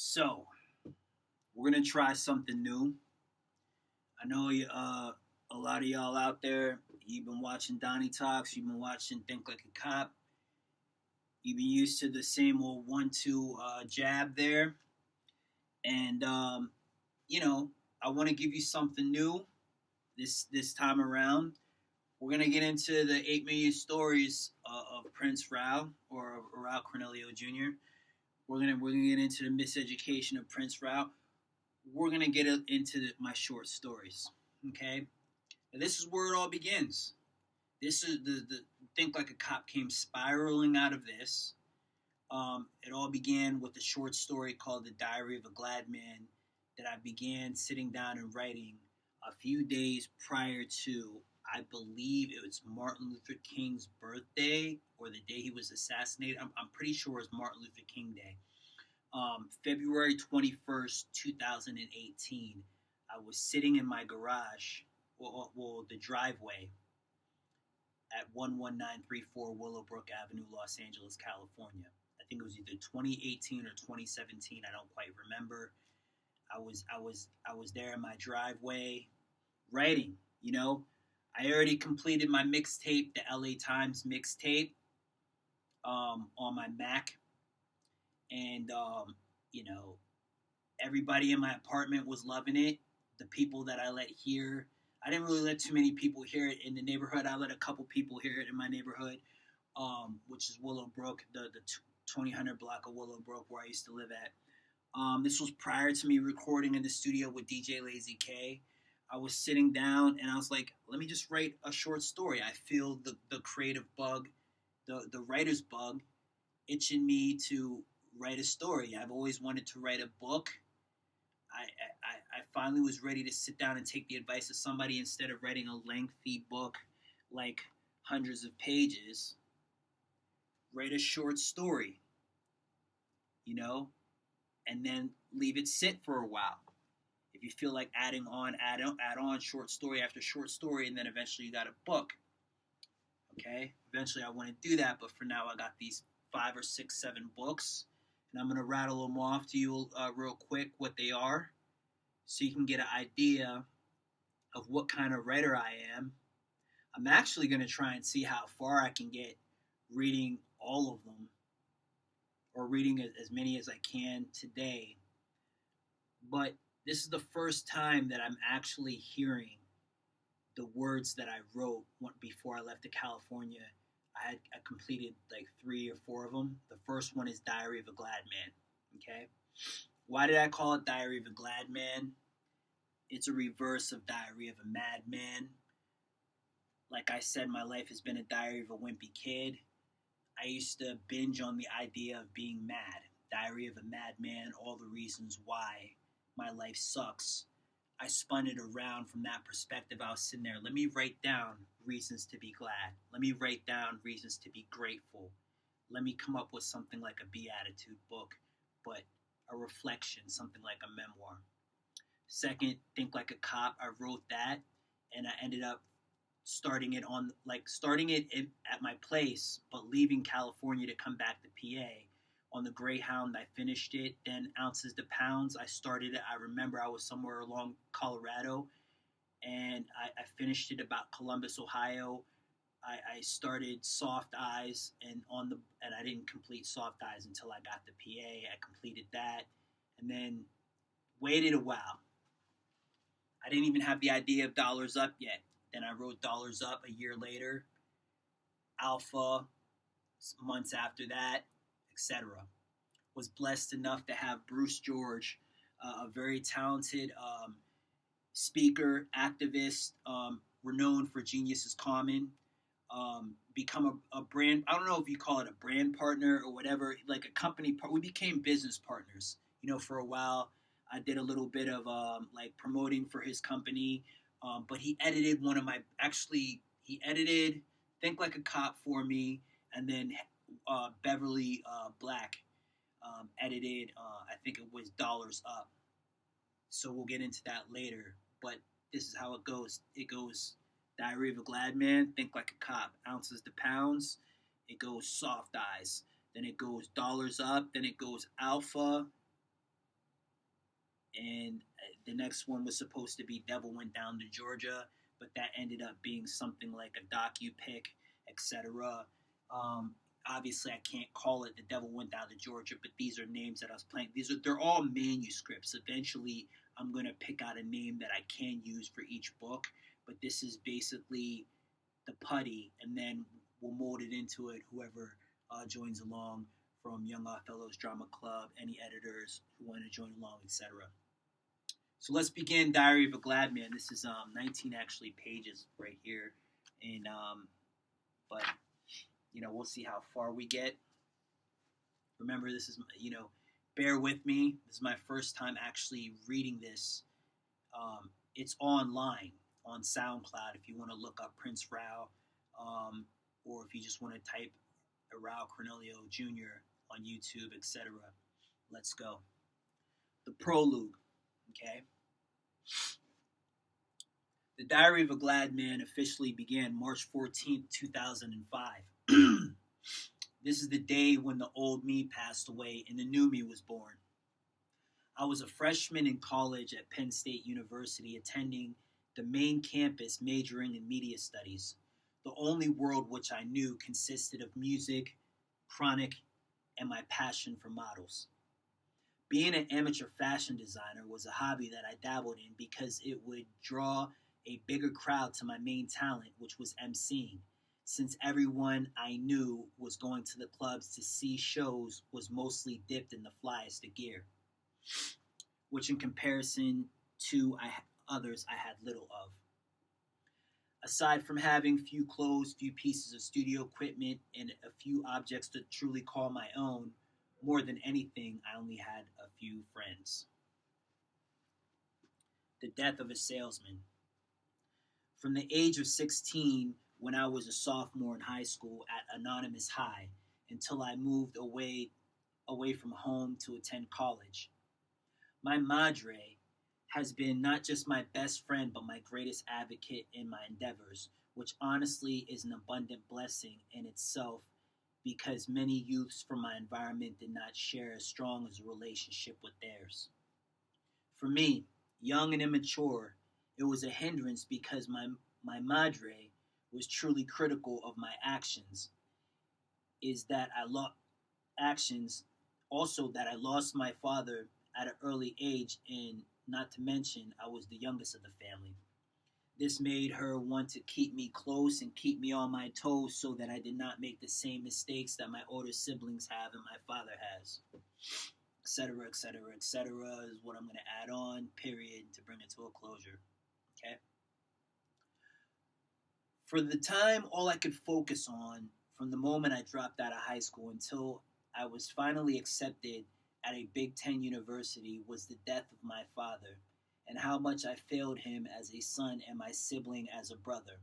So, we're gonna try something new. I know a lot of y'all out there, you've been watching Donnie Talks, you've been watching Think Like a Cop, you've been used to the same old 1-2 jab there. And, you know, I want to give you something new this time around. We're gonna get into the 8 million stories of Prince Rao or Aarao Cornelio Jr. We're gonna get into the miseducation of Prince Rao. We're gonna get into my short stories. Okay, now, this is where it all begins. This is the Think Like a Cop came spiraling out of this. It all began with a short story called The Diary of a Glad Man that I began sitting down and writing a few days prior to, I believe it was Martin Luther King's birthday or the day he was assassinated. I'm pretty sure it was Martin Luther King Day. February 21st, 2018, I was sitting in my garage, the driveway at 11934 Willowbrook Avenue, Los Angeles, California. I think it was either 2018 or 2017. I don't quite remember. I was there in my driveway writing. I already completed my mixtape, the LA Times mixtape, on my Mac. And, everybody in my apartment was loving it. The people that I let hear, I didn't really let too many people hear it in the neighborhood. I let a couple people hear it in my neighborhood, which is Willowbrook, the 2000 block of Willowbrook where I used to live at. This was prior to me recording in the studio with DJ Lazy K. I was sitting down and I was like, let me just write a short story. I feel the creative bug, the writer's bug itching me to write a story. I've always wanted to write a book. I finally was ready to sit down and take the advice of somebody instead of writing a lengthy book like hundreds of pages. Write a short story, and then leave it sit for a while. If you feel like add on short story after short story, and then eventually you got a book. Okay? Eventually I want to do that, but for now I got these 5 or 6, 7 books. And I'm going to rattle them off to you real quick what they are so you can get an idea of what kind of writer I am. I'm actually going to try and see how far I can get reading all of them or reading as many as I can today. But this is the first time that I'm actually hearing the words that I wrote before I left to California. I completed like 3 or 4 of them. The first one is Diary of a Glad Man. Okay? Why did I call it Diary of a Glad Man? It's a reverse of Diary of a Madman. Like I said, my life has been a diary of a wimpy kid. I used to binge on the idea of being mad. Diary of a Madman, all the reasons why my life sucks. I spun it around from that perspective. I was sitting there, let me write down reasons to be glad. Let me write down reasons to be grateful. Let me come up with something like a Beatitude book, but a reflection, something like a memoir. Second, Think Like a Cop. I wrote that, and I ended up starting it at my place, but leaving California to come back to PA. On the Greyhound, I finished it. Then Ounces to Pounds, I started it. I remember I was somewhere along Colorado, and I finished it about Columbus, Ohio. I started Soft Eyes, and I didn't complete Soft Eyes until I got to PA. I completed that, and then waited a while. I didn't even have the idea of Dollars Up yet. Then I wrote Dollars Up a year later. Alpha, months after that, etc. Was blessed enough to have Bruce George, a very talented speaker, activist, renowned for Genius is Common, become a brand. I don't know if you call it a brand partner or whatever, like a company. We became business partners. For a while, I did a little bit of like promoting for his company, but he edited he edited Think Like a Cop for me, and then Beverly Black edited, I think it was Dollars Up. So we'll get into that later. But this is how it goes. It goes Diary of a Glad Man, Think Like a Cop, Ounces to Pounds. It goes Soft Eyes. Then it goes Dollars Up. Then it goes Alpha. And the next one was supposed to be Devil Went Down to Georgia, but that ended up being something like a docu-pic, etc. Obviously, I can't call it The Devil Went Down to Georgia, but these are names that I was playing. They're all manuscripts. Eventually, I'm going to pick out a name that I can use for each book, but this is basically the putty, and then we'll mold it into it, whoever joins along from Young Othello's Drama Club, any editors who want to join along, etc. So let's begin Diary of a Glad Man. This is 19 actually pages right here, and but we'll see how far we get. Remember, this is bear with me. This is my first time actually reading this. It's online on SoundCloud if you want to look up Prince Rao, or if you just want to type Aarao Cornelio Jr. on YouTube, etc. Let's go. The prologue. Okay. The Diary of a Glad Man officially began March 14th, 2005. This is the day when the old me passed away and the new me was born. I was a freshman in college at Penn State University, attending the main campus, majoring in media studies. The only world which I knew consisted of music, chronic, and my passion for models. Being an amateur fashion designer was a hobby that I dabbled in because it would draw a bigger crowd to my main talent, which was emceeing, since everyone I knew was going to the clubs to see shows was mostly dipped in the flyest of gear, which in comparison to others I had little of. Aside from having few clothes, few pieces of studio equipment, and a few objects to truly call my own, more than anything, I only had a few friends. The death of a salesman. From the age of 16, when I was a sophomore in high school at Anonymous High, until I moved away from home to attend college, my madre has been not just my best friend, but my greatest advocate in my endeavors, which honestly is an abundant blessing in itself, because many youths from my environment did not share as strong as a relationship with theirs. For me, young and immature, it was a hindrance because my madre was truly critical of my actions. Is that I lost actions, also that I lost my father at an early age, and not to mention I was the youngest of the family. This made her want to keep me close and keep me on my toes so that I did not make the same mistakes that my older siblings have and my father has. Etc., etc., etc. is what I'm going to add on, period, to bring it to a closure. Okay? For the time, all I could focus on from the moment I dropped out of high school until I was finally accepted at a Big Ten university was the death of my father, and how much I failed him as a son and my siblings as a brother.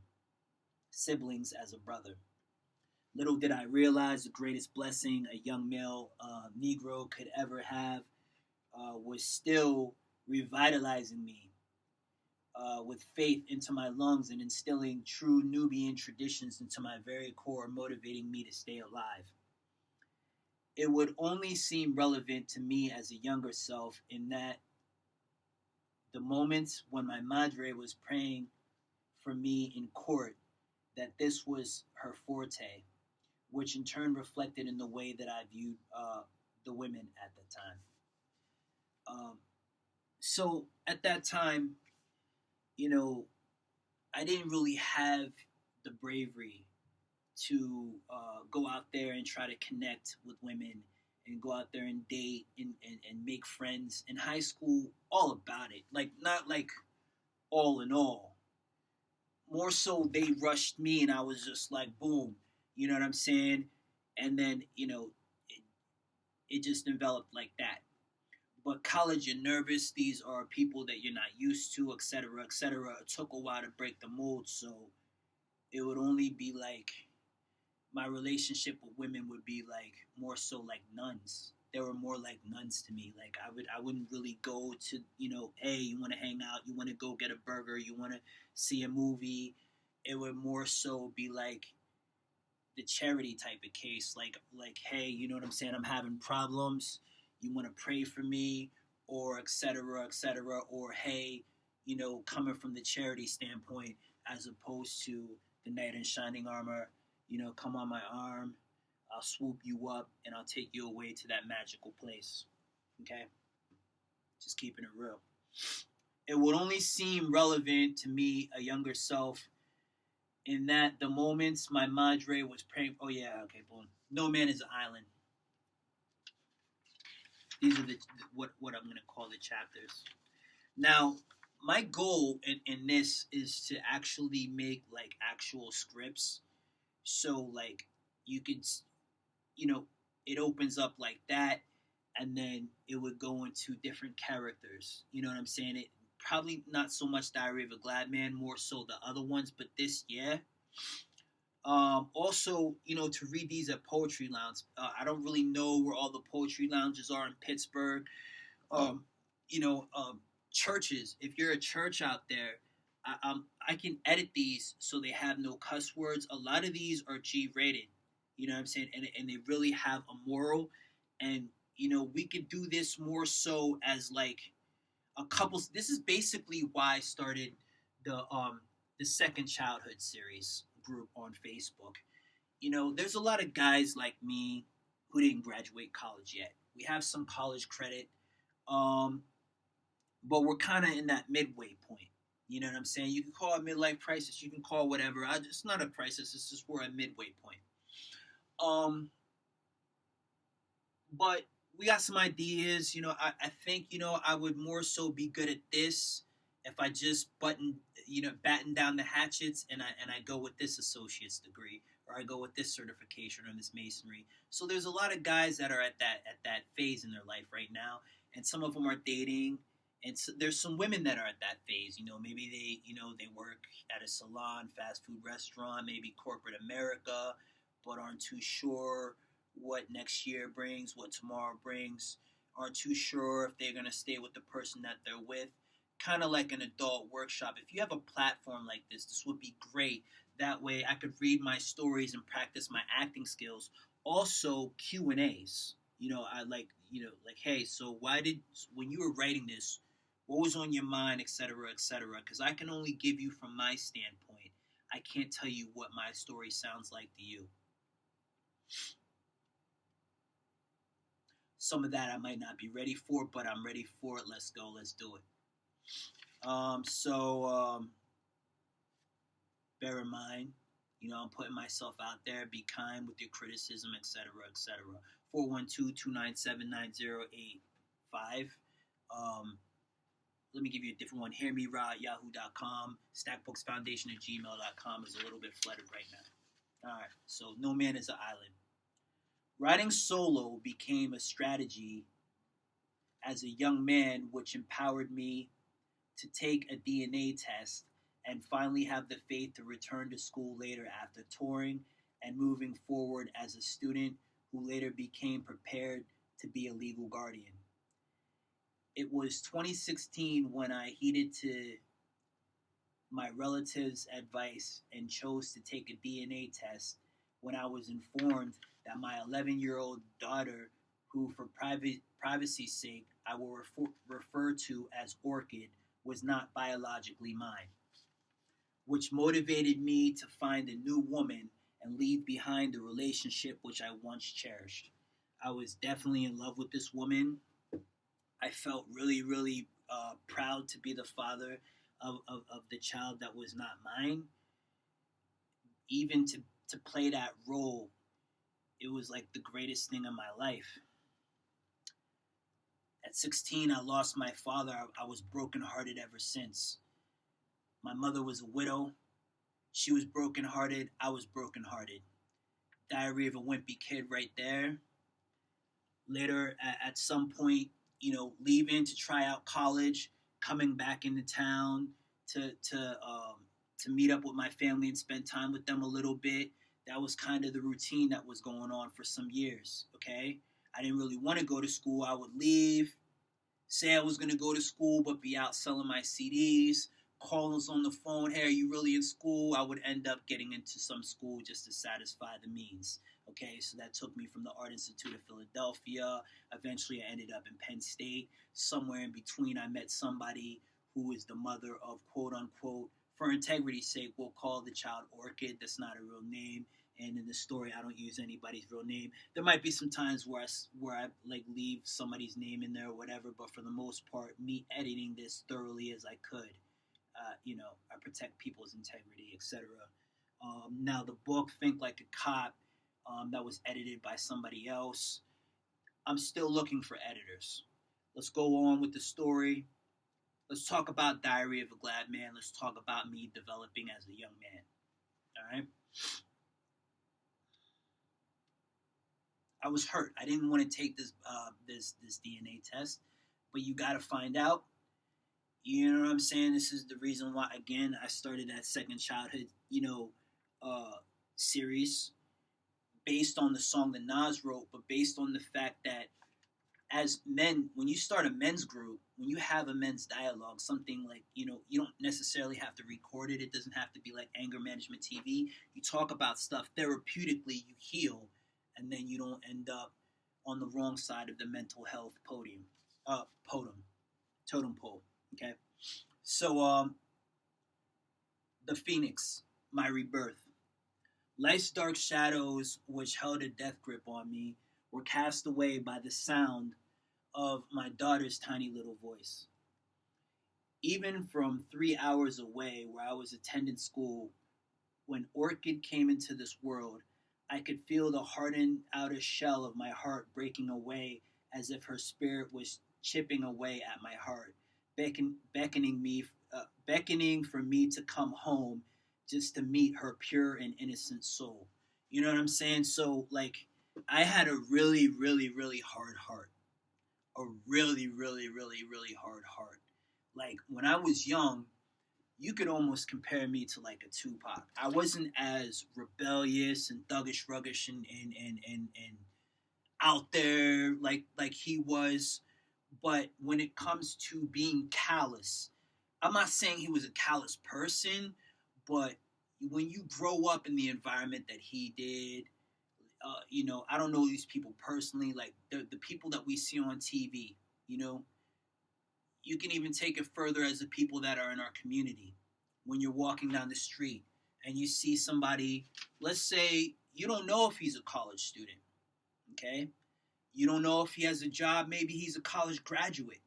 Little did I realize the greatest blessing a young male Negro could ever have was still revitalizing me with faith into my lungs and instilling true Nubian traditions into my very core, motivating me to stay alive. It would only seem relevant to me as a younger self in that the moments when my madre was praying for me in court, that this was her forte, which in turn reflected in the way that I viewed the women at the time. So at that time, I didn't really have the bravery to go out there and try to connect with women and go out there and date and make friends. In high school, all about it. Like, not like all in all. More so, they rushed me and I was just like, boom. You know what I'm saying? And then, it just developed like that. But college, you're nervous. These are people that you're not used to, etc., etc. It took a while to break the mold, so it would only be like my relationship with women would be like more so like nuns. They were more like nuns to me. Like I wouldn't really go to, hey, you want to hang out, you want to go get a burger, you want to see a movie. It would more so be like the charity type of case, like hey, you know what I'm saying? I'm having problems. You want to pray for me, or et cetera, or hey, coming from the charity standpoint, as opposed to the knight in shining armor, come on my arm, I'll swoop you up, and I'll take you away to that magical place. Okay? Just keeping it real. It would only seem relevant to me, a younger self, in that the moments my madre was praying. Oh yeah, okay, boom. No man is an island. These are what I'm gonna call the chapters. Now, my goal in this is to actually make like actual scripts, so like you could, it opens up like that, and then it would go into different characters. You know what I'm saying? It probably not so much Diary of a Glad Man, more so the other ones, but this, yeah. Also, to read these at Poetry Lounge. I don't really know where all the poetry lounges are in Pittsburgh. Um, Churches. If you're a church out there, I can edit these so they have no cuss words. A lot of these are G rated. You know what I'm saying? And they really have a moral. And we could do this more so as like a couple. This is basically why I started the Second Childhood series group on Facebook. There's a lot of guys like me who didn't graduate college yet. We have some college credit, but we're kind of in that midway point. You know what I'm saying? You can call it midlife crisis. You can call whatever. It's not a crisis. It's just we're at midway point. But we got some ideas. I think I would more so be good at this if I just batten down the hatchets and I go with this associate's degree, or I go with this certification or this masonry. So there's a lot of guys that are at that phase in their life right now, and some of them are dating, and so there's some women that are at that phase. Maybe they work at a salon, fast food restaurant, maybe corporate America, but aren't too sure what next year brings, what tomorrow brings, aren't too sure if they're going to stay with the person that they're with. Kind of like an adult workshop. If you have a platform like this would be great. That way I could read my stories and practice my acting skills. Also Q&As. I like, hey, so when you were writing this, what was on your mind, etc., etc., because I can only give you from my standpoint. I can't tell you what my story sounds like to you. Some of that I might not be ready for, but I'm ready for it. Let's go. Let's do it. Bear in mind, I'm putting myself out there. Be kind with your criticism, etc., etc. 412-297-9085. Let me give you a different one. HearMeRaw@yahoo.com. stackbooksfoundation@gmail.com is a little bit flooded right now. All right, so no man is an island. Writing solo became a strategy as a young man, which empowered me to take a DNA test and finally have the faith to return to school later after touring and moving forward as a student who later became prepared to be a legal guardian. It was 2016 when I heeded to my relatives' advice and chose to take a DNA test when I was informed that my 11-year-old daughter, who for privacy's sake I will refer to as Orchid, was not biologically mine, which motivated me to find a new woman and leave behind the relationship which I once cherished. I was definitely in love with this woman. I felt really, really proud to be the father of the child that was not mine. Even to play that role, it was like the greatest thing in my life. At 16, I lost my father. I was brokenhearted ever since. My mother was a widow. She was brokenhearted. I was brokenhearted. Diary of a Wimpy Kid right there. Later, at some point, leaving to try out college, coming back into town to meet up with my family and spend time with them a little bit. That was kind of the routine that was going on for some years, okay? I didn't really want to go to school. I would leave, say I was going to go to school, but be out selling my CDs, calls on the phone, hey, are you really in school? I would end up getting into some school just to satisfy the means, Okay, so that took me from the Art Institute of Philadelphia. Eventually, I ended up in Penn State. Somewhere in between, I met somebody who is the mother of quote unquote, for integrity's sake, we'll call the child Orchid. That's not a real name. And in the story, I don't use anybody's real name. There might be some times where I like leave somebody's name in there or whatever, but for the most part, me editing this thoroughly as I could, I protect people's integrity, etc. Now the book, Think Like a Cop, that was edited by somebody else. I'm still looking for editors. Let's go on with the story. Let's talk about Diary of a Glad Man. Let's talk about me developing as a young man. All right. I was hurt. I didn't want to take this DNA test, but you got to find out. You know what I'm saying? This is the reason why, again, I started that second childhood, uh, series based on the song that Nas wrote, but based on the fact that as men, when you start a men's group, when you have a men's dialogue, something like, you don't necessarily have to record it. It doesn't have to be like anger management TV. You talk about stuff therapeutically, you heal, and then you don't end up on the wrong side of the mental health totem pole. Okay. So, the Phoenix, my rebirth. Life's dark shadows, which held a death grip on me, were cast away by the sound of my daughter's tiny little voice. Even from 3 hours away, where I was attending school, when Orchid came into this world, I could feel the hardened outer shell of my heart breaking away as if her spirit was chipping away at my heart, beckoning for me to come home just to meet her pure and innocent soul. You know what I'm saying? So, like, I had a really, really, really hard heart. A really, really, really, really hard heart. Like, when I was young, you could almost compare me to like a Tupac. I wasn't as rebellious and thuggish, ruggish, and out there like he was. But when it comes to being callous, I'm not saying he was a callous person, but when you grow up in the environment that he did, I don't know these people personally, like the people that we see on TV, you know, you can even take it further as the people that are in our community. When you're walking down the street and you see somebody, let's say you don't know if he's a college student, okay? You don't know if he has a job, maybe he's a college graduate,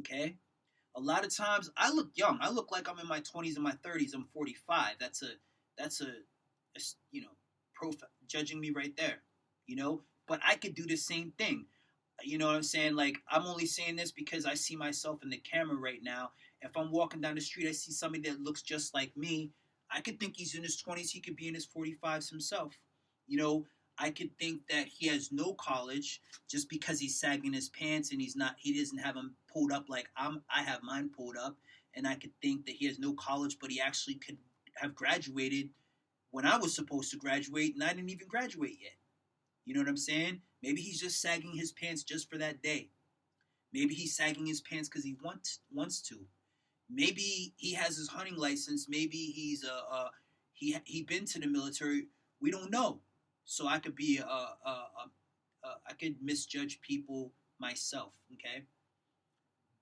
okay? A lot of times I look young. I look like I'm in my 20s and my 30s. I'm 45. That's a judging me right there, But I could do the same thing. You know what I'm saying? Like, I'm only saying this because I see myself in the camera right now. If I'm walking down the street, I see somebody that looks just like me. I could think he's in his 20s. He could be in his 45s himself. You know, I could think that he has no college just because he's sagging his pants and he doesn't have them pulled up like I have mine pulled up. And I could think that he has no college, but he actually could have graduated when I was supposed to graduate and I didn't even graduate yet. You know what I'm saying? Maybe he's just sagging his pants just for that day. Maybe he's sagging his pants because he wants to. Maybe he has his hunting license. Maybe he been to the military. We don't know. So I could be I could misjudge people myself. Okay,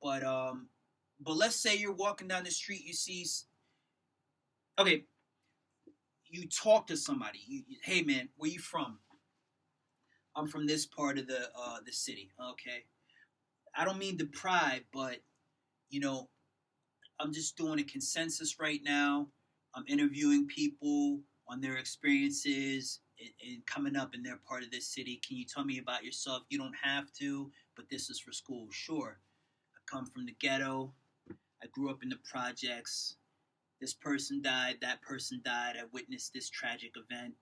but let's say you're walking down the street. You see, okay, you talk to somebody. Hey man, where you from? I'm from this part of the city. Okay, I don't mean to pry, but you know, I'm just doing a consensus right now. I'm interviewing people on their experiences and coming up in their part of this city. Can you tell me about yourself? You don't have to, but this is for school. Sure. I come from the ghetto. I grew up in the projects. This person died. That person died. I witnessed this tragic event.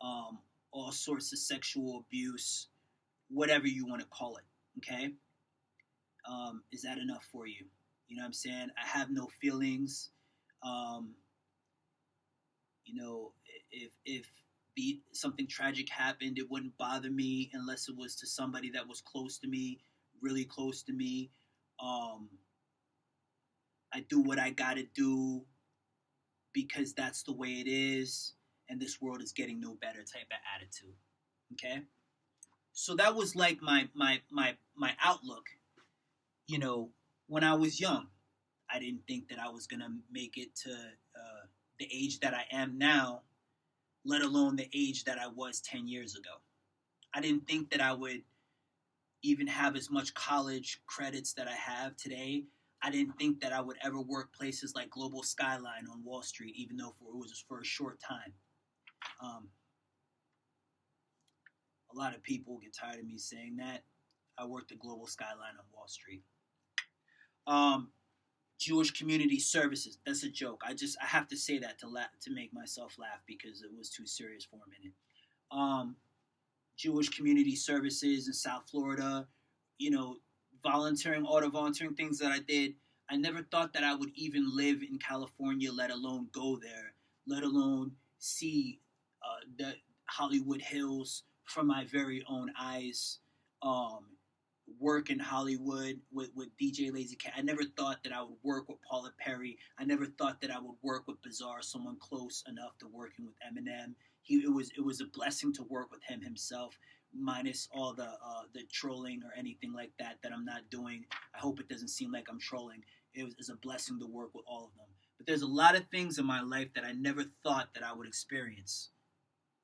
Um, all sorts of sexual abuse, whatever you want to call it. Okay. Is that enough for you? You know what I'm saying? I have no feelings. Um, if something tragic happened, it wouldn't bother me unless it was to somebody that was close to me, really close to me. Um, I do what I gotta do because that's the way it is, and this world is getting no better type of attitude. Okay, so that was like my outlook. You know, when I was young, I didn't think that I was gonna make it to the age that I am now, let alone the age that I was 10 years ago. I didn't think that I would even have as much college credits that I have today. I didn't think that I would ever work places like Global Skyline on Wall Street, even though it was for a short time. Um, a lot of people get tired of me saying that. I worked at Global Skyline on Wall Street. Um, Jewish Community Services. That's a joke. I have to say that to make myself laugh because it was too serious for a minute. Jewish Community Services in South Florida, you know, auto volunteering things that I did. I never thought that I would even live in California, let alone go there, let alone see the Hollywood Hills from my very own eyes. Um, Work in Hollywood with DJ Lazy Cat. I never thought that I would work with Paula Perry. I never thought that I would work with Bizarre, someone close enough to working with Eminem. It was a blessing to work with him himself, minus all the trolling or anything like that I'm not doing. I hope it doesn't seem like I'm trolling. It's a blessing to work with all of them. But there's a lot of things in my life that I never thought that I would experience,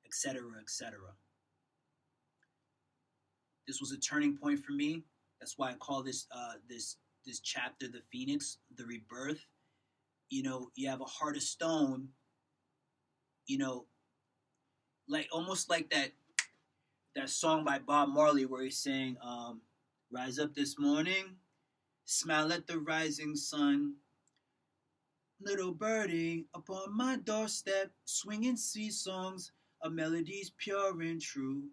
etc., etc. This was a turning point for me. That's why I call this chapter the Phoenix, the rebirth. You know, you have a heart of stone. You know, like almost like that song by Bob Marley where he's saying, "Rise up this morning, smile at the rising sun, little birdie upon my doorstep, swinging sea songs of melodies pure and true.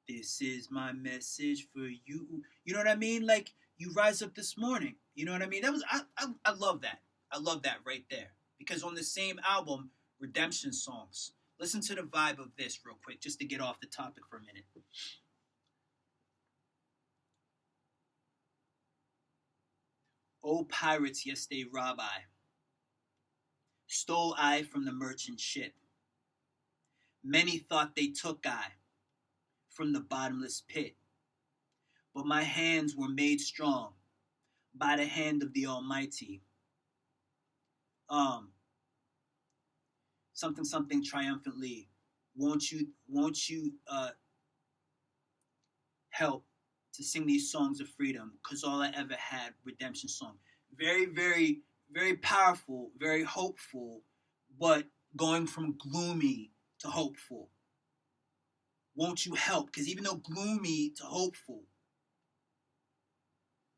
This is my message for you." You know what I mean? Like you rise up this morning. You know what I mean? That was I love that. I love that right there. Because on the same album, Redemption Songs. Listen to the vibe of this real quick, just to get off the topic for a minute. Oh pirates, yes they rob I. Stole I from the merchant ship. Many thought they took I from the bottomless pit. But my hands were made strong by the hand of the Almighty. Um, Something something triumphantly. Won't you help to sing these songs of freedom? Cause all I ever had, redemption song. Very, very, very powerful, very hopeful, but going from gloomy to hopeful. Won't you help? Cause even though gloomy to hopeful,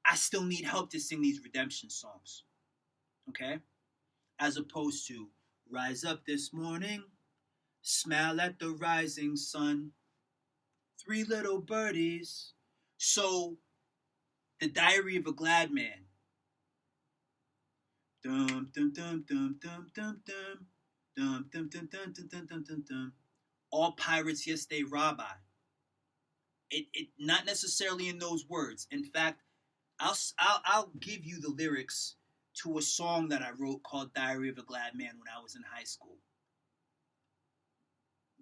I still need help to sing these redemption songs. Okay? As opposed to rise up this morning, smile at the rising sun, three little birdies. So, the Diary of a Glad Man. Dum dum dum dum dum dum dum dum dum dum dum dum dum dum dum dum. All pirates, yes, they rob I. It not necessarily in those words. In fact, I'll give you the lyrics to a song that I wrote called Diary of a Glad Man when I was in high school.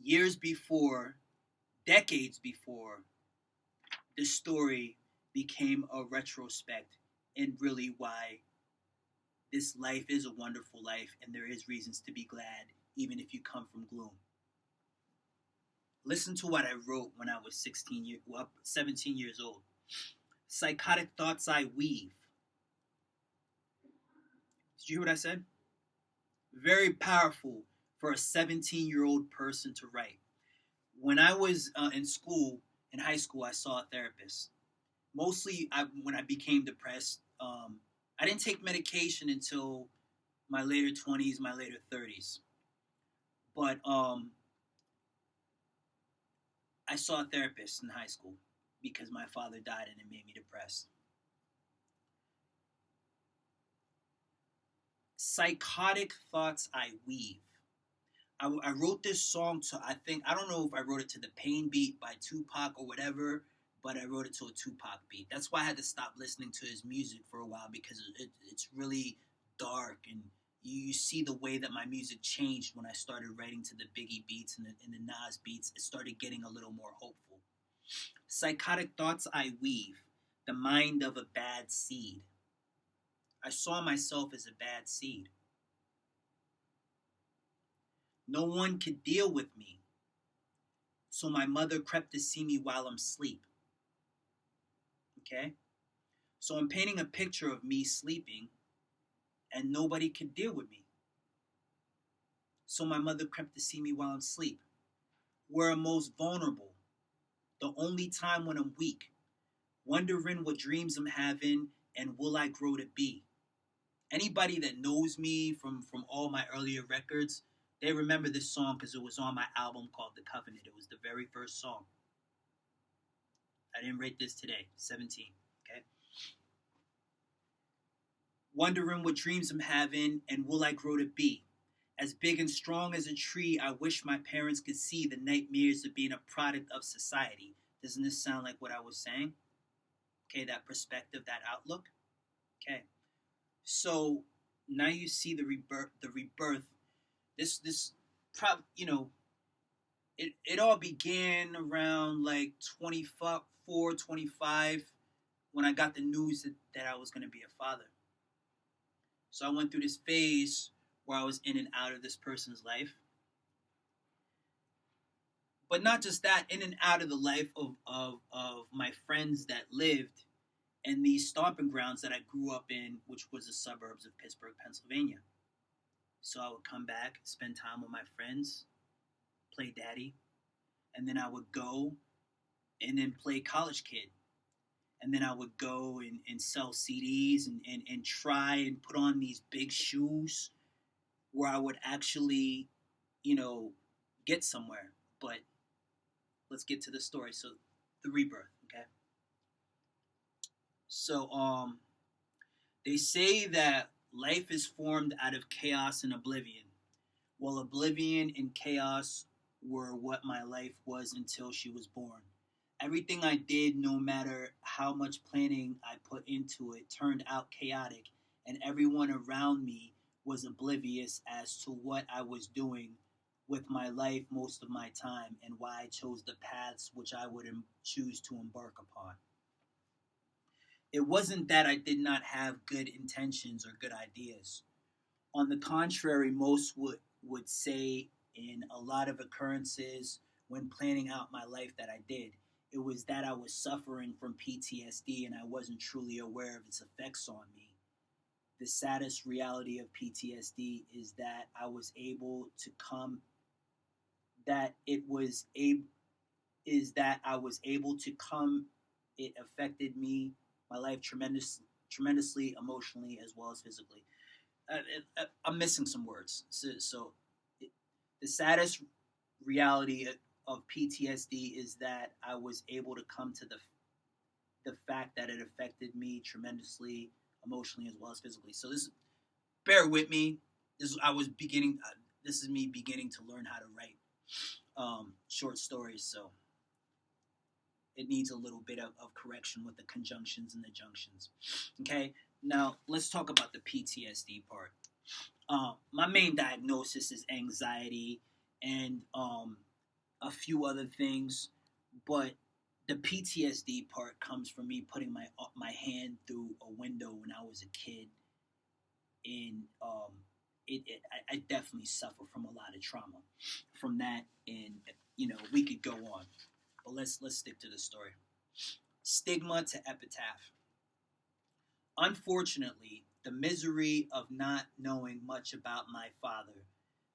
Years before, decades before, the story became a retrospect and really why this life is a wonderful life and there is reasons to be glad even if you come from gloom. Listen to what I wrote when I was 17 years old. Psychotic thoughts I weave. Did you hear what I said? Very powerful for a 17-year-old person to write. When I was in high school, I saw a therapist. Mostly when I became depressed. I didn't take medication until my later 20s, my later 30s. But I saw a therapist in high school because my father died and it made me depressed. Psychotic thoughts I weave. I wrote this song to, I don't know if I wrote it to the Pain beat by Tupac or whatever, but I wrote it to a Tupac beat. That's why I had to stop listening to his music for a while because it's really dark and you see the way that my music changed when I started writing to the Biggie beats and the Nas beats. It started getting a little more hopeful. Psychotic thoughts I weave, the mind of a bad seed. I saw myself as a bad seed. No one could deal with me, so my mother crept to see me while I'm asleep. Okay? So I'm painting a picture of me sleeping, and nobody could deal with me. So my mother crept to see me while I'm asleep. Where I'm most vulnerable, the only time when I'm weak, wondering what dreams I'm having and will I grow to be. Anybody that knows me from all my earlier records, they remember this song because it was on my album called The Covenant. It was the very first song. I didn't write this today, 17, okay? Wondering what dreams I'm having and will I grow to be. As big and strong as a tree, I wish my parents could see the nightmares of being a product of society. Doesn't this sound like what I was saying? Okay, that perspective, that outlook. Okay, so now you see the rebirth. The rebirth. This, it all began around like 24, 25 when I got the news that I was going to be a father. So I went through this phase where I was in and out of this person's life. But not just that, in and out of the life of my friends that lived in these stomping grounds that I grew up in, which was the suburbs of Pittsburgh, Pennsylvania. So I would come back, spend time with my friends, play daddy, and then I would go and then play college kid. And then I would go and sell CDs and try and put on these big shoes where I would actually, get somewhere. But let's get to the story. So the rebirth, okay? So they say that life is formed out of chaos and oblivion. Well, oblivion and chaos were what my life was until she was born. Everything I did, no matter how much planning I put into it, turned out chaotic, and everyone around me was oblivious as to what I was doing with my life most of my time and why I chose the paths which I would choose to embark upon. It wasn't that I did not have good intentions or good ideas. On the contrary, most would say in a lot of occurrences when planning out my life that I did. It was that I was suffering from PTSD and I wasn't truly aware of its effects on me. The saddest reality of PTSD is that I was able to come it affected me, my life tremendously emotionally as well as physically. I'm missing some words. The saddest reality of PTSD is that I was able to come to the fact that it affected me tremendously emotionally as well as physically. So bear with me. This is me beginning to learn how to write short stories. So it needs a little bit of correction with the conjunctions and the junctions. Okay, now let's talk about the PTSD part. My main diagnosis is anxiety and a few other things, but the PTSD part comes from me putting my hand through a window when I was a kid, and I definitely suffer from a lot of trauma from that, and we could go on, but let's stick to the story. Stigma to epitaph. Unfortunately, the misery of not knowing much about my father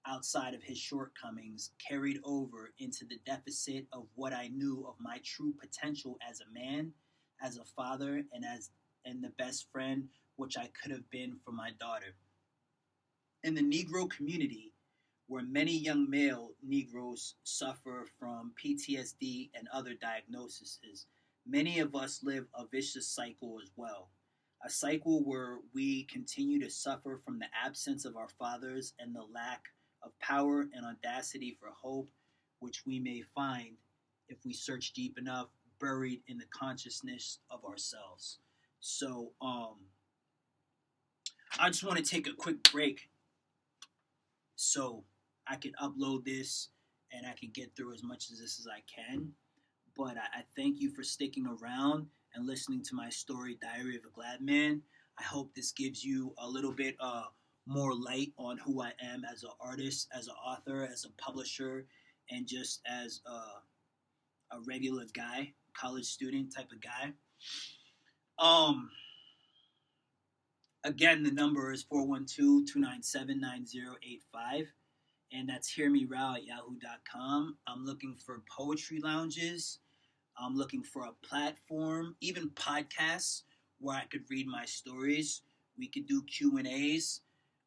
outside of his shortcomings carried over into the deficit of what I knew of my true potential as a man, as a father, and the best friend which I could have been for my daughter. In the Negro community, where many young male Negroes suffer from PTSD and other diagnoses, many of us live a vicious cycle as well. A cycle where we continue to suffer from the absence of our fathers and the lack of power and audacity for hope, which we may find, if we search deep enough, buried in the consciousness of ourselves. So, I just want to take a quick break so I can upload this and I can get through as much of this as I can. But I thank you for sticking around and listening to my story, Diary of a Glad Man. I hope this gives you a little bit more light on who I am as an artist, as an author, as a publisher, and just as a regular guy, college student type of guy. Um, Again, the number is 412-297-9085, and that's hearmerao@yahoo.com. I'm looking for poetry lounges. I'm looking for a platform, even podcasts, where I could read my stories. We could do Q&As.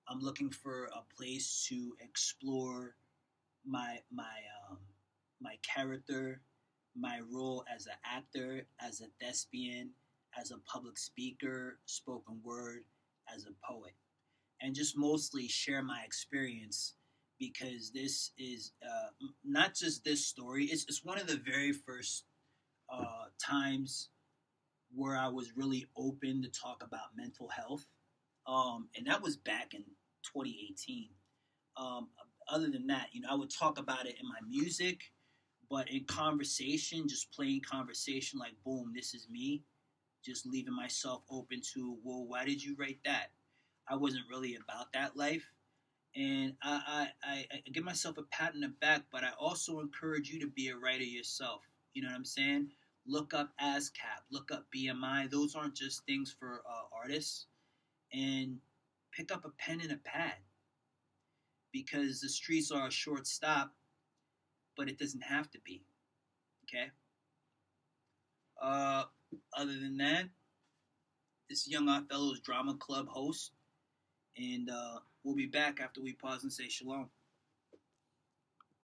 I'm looking for a place to explore my my character, my role as an actor, as a thespian, as a public speaker, spoken word, as a poet, and just mostly share my experience because this is not just this story. It's one of the very first times where I was really open to talk about mental health, and that was back in 2018. Um, Other than that, I would talk about it in my music, but in conversation, just plain conversation, like boom, this is me, just leaving myself open to, well, why did you write that? I wasn't really about that life. And I give myself a pat on the back, but I also encourage you to be a writer yourself. You know what I'm saying? Look up A.S.C.A.P, look up BMI. Those aren't just things for artists. And pick up a pen and a pad because the streets are a short stop, but it doesn't have to be. Okay? Uh, Other than that, this is Young Othello's Drama Club host, and we'll be back after we pause and say shalom.